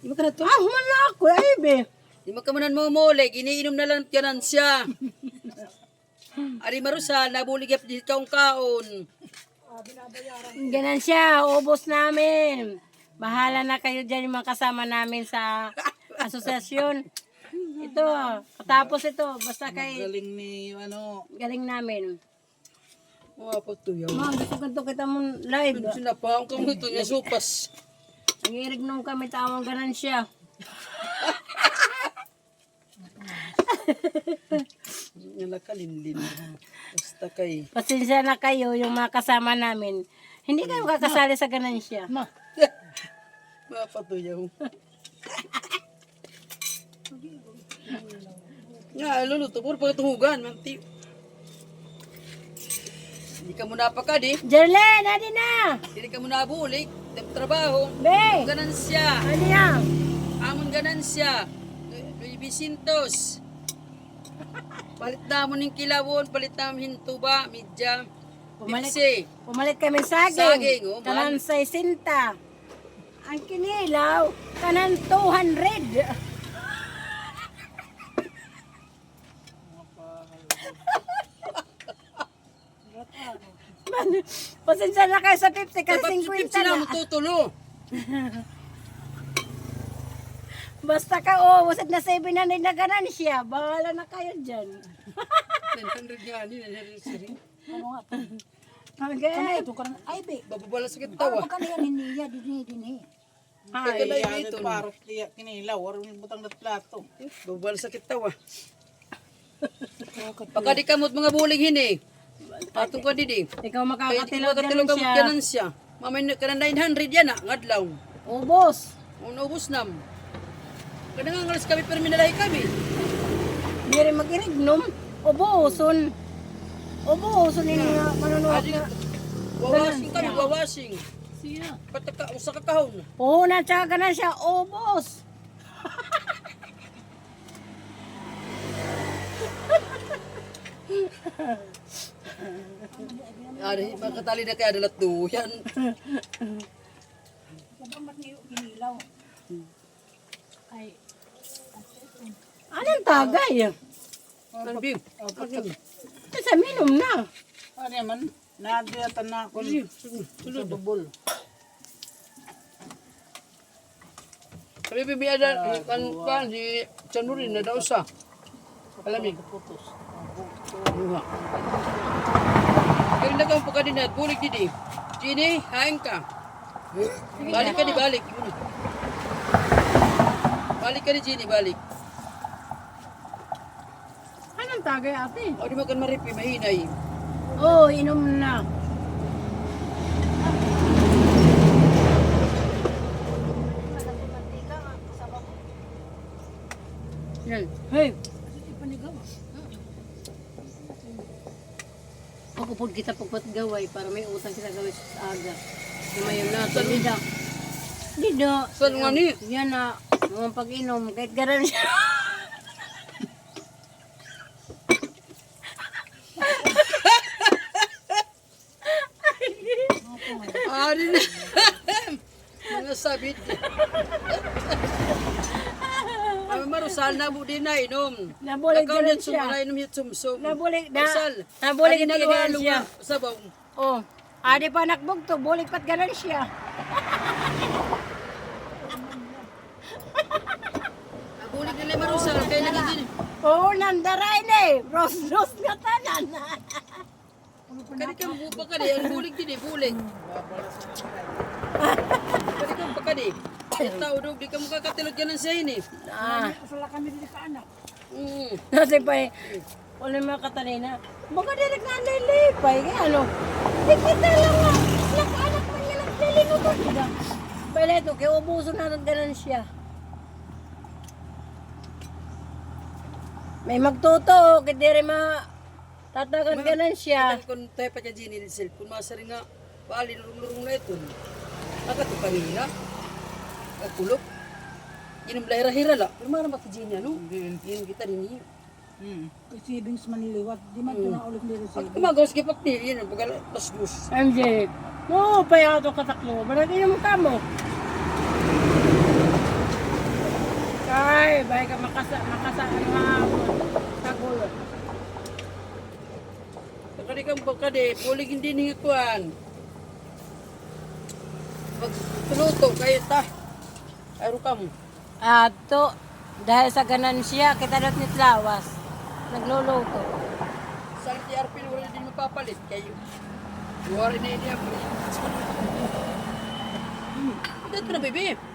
Di ba ka na to? Ah, humana ako, ay be. Di mo ka manan mo mole, giniinom na lang kanan siya. Ari Marusal, nabulig yap di kaong kaon. Ganun siya, ubos namin. Bahala na kayo dyan yung mga kasama namin sa asosyasyon. Ito, katapos ito, basta kay Galing ni, ano, galing namin. Mga patuyaw. Ma, gusto ko ito kita mo live. Sinapaong ka mo ito niya supas. Nangirig nung kami tawang ganun siya. Nga nakalinlin. Basta kay. Pasensya na kayo, yung mga kasama namin. Hindi kayo kakasali sa ganun siya. Mga patuyaw. Nga, luluto. Puro pagkatuhugan. Manti. Hindi ka muna pa ka, di. Jerlen, adi na! Hindi ka muna bulik. Trabaho. Be! Ganansya. Adi na! Amon ganansya. Luis Vicintos. Palit na mo ng kilawon. Palit na mo hintuba. Midya. Pipsi. Pumalit kami saging. Saging, oh, Kanan 60. Ang kinilaw, kanan 200. Pasensya na kayo sa 50 kasi 50 sila na. mo tutulo. Basta ka, oh, wasag na 700 na ganan siya. Bahala na kayo dyan. 900 nga ni nangyari. Okay. Ito ka na, ay be, Bababala sakit paano tawa. ka na yan hiniya, dini. Teka na yan, ito. parang tiyak kinilaw, walang butang na plato. Bababala sakit tawa. Baka di kamot mga bulig hini. Patong ka didi. Ikaw Kaya di makakatilog makatilog ganan kamot siya. ganan siya. Mamay na ka na 900 yan na. Ngadlaw. Ubos. Unubos nam. Kada nga ngalas kami pero minalahi kami. Di rin mag-irignom. Ubuson. Ubuson yung manunuot Adi, na. wawashing kami, wawashing. Siya. Pataka, usa ka kahon. Puhunan siya ganan siya. Ubos. Ari, makatali na kaya dalat duyan. Kapag hinilaw. Ay, Anong tagay? Ano bim? Ito sa minom na. Ano naman, nadiyatan na ako sa bubol. Sabi bibi ada kan di Chanurin na daw sa. Alamig. Putos. Luha. Kaya na kang pagkadinat, bulik didi. Gini, haing ka. Balik ka di balik. Balik ka di Gini, balik. Anong tagay ate? O di makan maripi, mahinay. Oh, inom na. Yan. Hey. Ako po kita pagpatgaway para may utang kita gawin sa aga. Lumayon na. Dida. Dida. Saan nga ni? Yan na. Mga pag-inom. Kahit garan siya. Ari na. Mga sabit. Ay marusal na mo din na inom. Nabulig Kakaw garan niya siya. sumala inom yung sumsum. Nabulig na. Marusal. Nabulig Adi na nalalo siya. nga. Sabaw. Oh. Adi pa nakbog to. Bulig pat garan siya. Nabulig nila marusal. Kaya nagiging. Oo, nandaray na eh. Ros-ros nga tanan. Kani ka buba ka di. Ang bulig din eh. Bulig. Kani ka buba ka di. Yung tao dog. Di ka makakatilog yan ang sayin eh. Ah, kasala kami dili ka anak. kasi pa eh. Wala mga katalina. Baka direk na nalilipay. Kaya ano? Di kita lang nga. Anak-anak man niya naglilinutot. Pala ito, kaya ubuso na ng ganan siya. May magtuto, kaya di rin tatagan ganan siya. Kung tayo pa dyan Gini, cellphone masari nga. Paali, lurong-lurong na ito. Agad ito kanina. Agkulok. Inom lahira-hira la. Pero marang baka Gini, ano? Yun kita rin niya. Kasi Bings maniliwat, di man ito na ulit nila Pag kumagawas kay Pakti, yun, bagal, tas-gus. MJ, no, pa yung ato kataklo. Barang yung mukha mo. Kagulo. Nakalikang baka de, pulig hindi ningikuan. Pag tuluto kayo ta. Ayro ka mo. To, dahil sa ganansya, kita dapat ni Tlawas. Nagluluto. Sa TRP wala din mapapalit kayo. Buwari na ini ako. Ito na bebe.